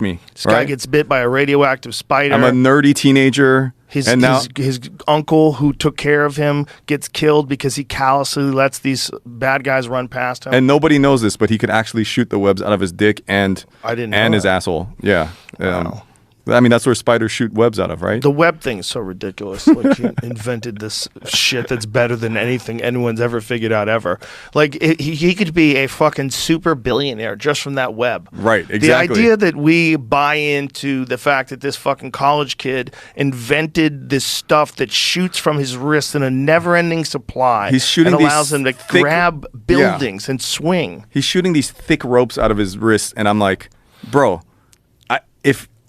me. This guy gets bit by a radioactive spider. I'm a nerdy teenager. His uncle who took care of him gets killed because he callously lets these bad guys run past him. And nobody knows this, but he could actually shoot the webs out of his dick and his asshole. Yeah. Wow. I mean, that's where spiders shoot webs out of, right? The web thing is so ridiculous. Like, he invented this shit that's better than anything anyone's ever figured out ever. Like, he could be a fucking super billionaire just from that web. Right, exactly. The idea that we buy into the fact that this fucking college kid invented this stuff that shoots from his wrist in a never-ending supply. He's shooting and allows him to grab buildings and swing. He's shooting these thick ropes out of his wrists, and I'm like, bro,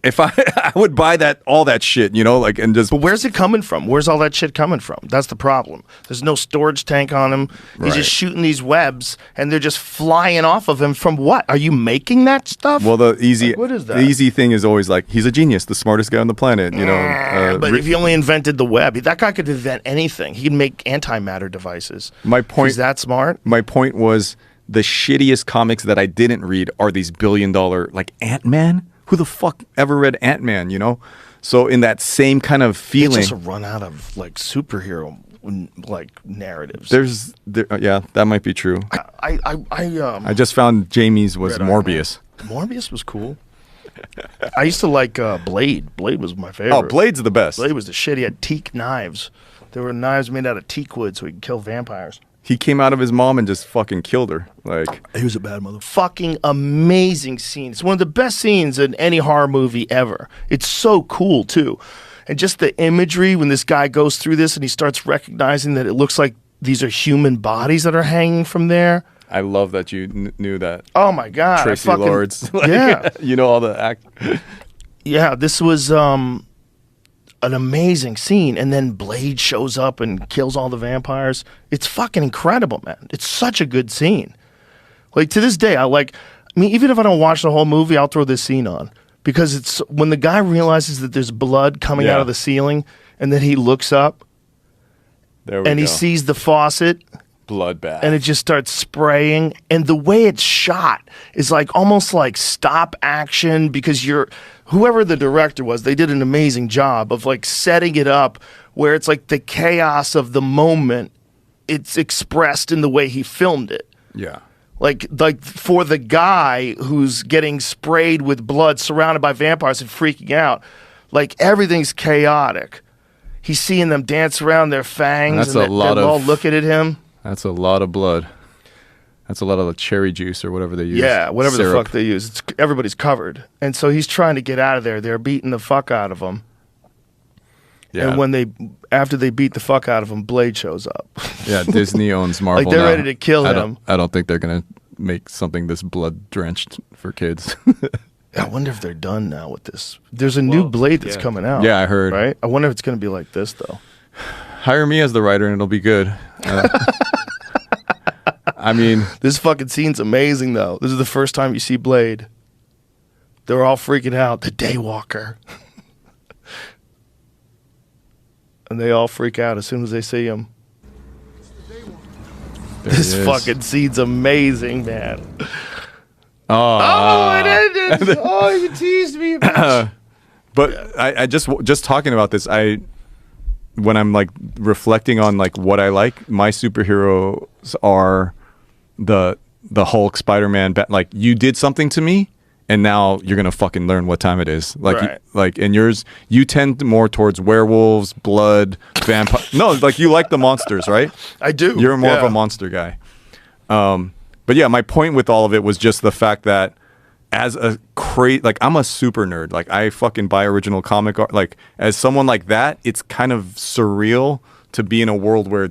if I would buy all that shit, you know, like, and just. But where's it coming from? Where's all that shit coming from? That's the problem. There's no storage tank on him. He's just shooting these webs, and they're just flying off of him from what? Are you making that stuff? Well, what is that? The easy thing is always like, he's a genius, the smartest guy on the planet, you know. But if he only invented the web, that guy could invent anything. He could make antimatter devices. My point. He's that smart. My point was, the shittiest comics that I didn't read are these billion-dollar, like Ant-Man. Who the fuck ever read Ant-Man, you know? So in that same kind of feeling, it's just a run out of like superhero like narratives. Yeah, that might be true. I just found Jamie's was Morbius. Morbius was cool. I used to like Blade. Blade was my favorite. Oh, Blade's the best. Blade was the shit. He had teak knives. There were knives made out of teak wood so he could kill vampires. He came out of his mom and just fucking killed her. Like, he was a bad mother. Fucking amazing scene. It's one of the best scenes in any horror movie ever. It's so cool too. And just the imagery when this guy goes through this and he starts recognizing that it looks like these are human bodies that are hanging from there. I love that you knew that. Oh my God. Tracy Lords. Like, yeah. You know all the act. Yeah, this was an amazing scene, and then Blade shows up and kills all the vampires. It's fucking incredible, man. It's such a good scene. Like, to this day, even if I don't watch the whole movie, I'll throw this scene on, because it's when the guy realizes that there's blood coming out of the ceiling, and then he looks up and he sees the faucet, bloodbath, and it just starts spraying, and the way it's shot is like almost like stop action, because whoever the director was, they did an amazing job of like setting it up where it's like the chaos of the moment, it's expressed in the way he filmed it. Yeah. Like for the guy who's getting sprayed with blood, surrounded by vampires and freaking out, like everything's chaotic. He's seeing them dance around their fangs, and they're all looking at him. That's a lot of blood. That's a lot of the cherry juice or whatever they use. Yeah, whatever the fuck they use. Everybody's covered. And so he's trying to get out of there. They're beating the fuck out of him. Yeah. And after they beat the fuck out of him, Blade shows up. Yeah, Disney owns Marvel. Like, they're ready to kill him. I don't think they're going to make something this blood-drenched for kids. I wonder if they're done now with this. There's a new Blade that's coming out. Yeah, I heard. Right? I wonder if it's going to be like this, though. Hire me as the writer and it'll be good. I mean, this fucking scene's amazing, though. This is the first time you see Blade. They're all freaking out. The Daywalker. And they all freak out as soon as they see him. This fucking scene's amazing, man. It ended. Oh, you teased me. But I just talking about this, when I'm like reflecting on like what I like, my superheroes are the Hulk, Spider-Man. Like, you did something to me, and now you're gonna fucking learn what time it is. Like, and yours, you tend more towards werewolves, blood, vampire. No, like, you like the monsters, right? I do. You're more of a monster guy. But yeah, my point with all of it was just the fact that as I'm a super nerd. Like, I fucking buy original comic art. Like, as someone like that, it's kind of surreal to be in a world where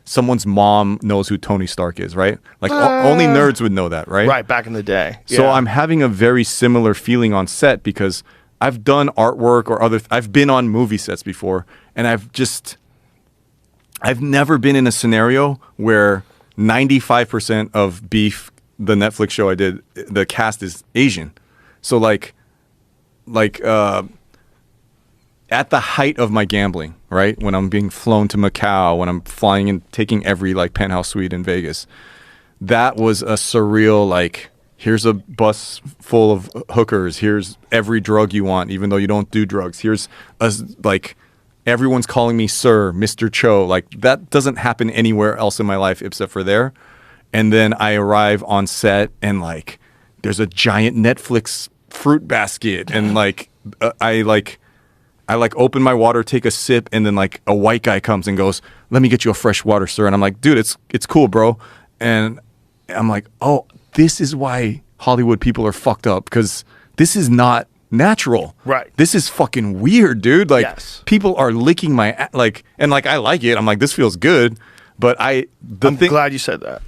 someone's mom knows who Tony Stark is, right? Like, only nerds would know that, right? Right, back in the day. So I'm having a very similar feeling on set because I've done artwork I've been on movie sets before, and I've never been in a scenario where 95% of Beef, the Netflix show I did, the cast is Asian. So at the height of my gambling, right? When I'm being flown to Macau, when I'm flying and taking every like penthouse suite in Vegas, that was a surreal, like, here's a bus full of hookers. Here's every drug you want, even though you don't do drugs. Here's like everyone's calling me Sir, Mr. Choe. Like that doesn't happen anywhere else in my life except for there. And then I arrive on set and like there's a giant Netflix fruit basket and like I open my water, take a sip, and then like a white guy comes and goes, "Let me get you a fresh water, sir." And I'm like, "Dude, it's cool, bro." And I'm like, "Oh, this is why Hollywood people are fucked up, because this is not natural. Right. This is fucking weird, dude. Like Yes. people are licking my like, and like I like it. I'm like, this feels good, but I'm glad you said that.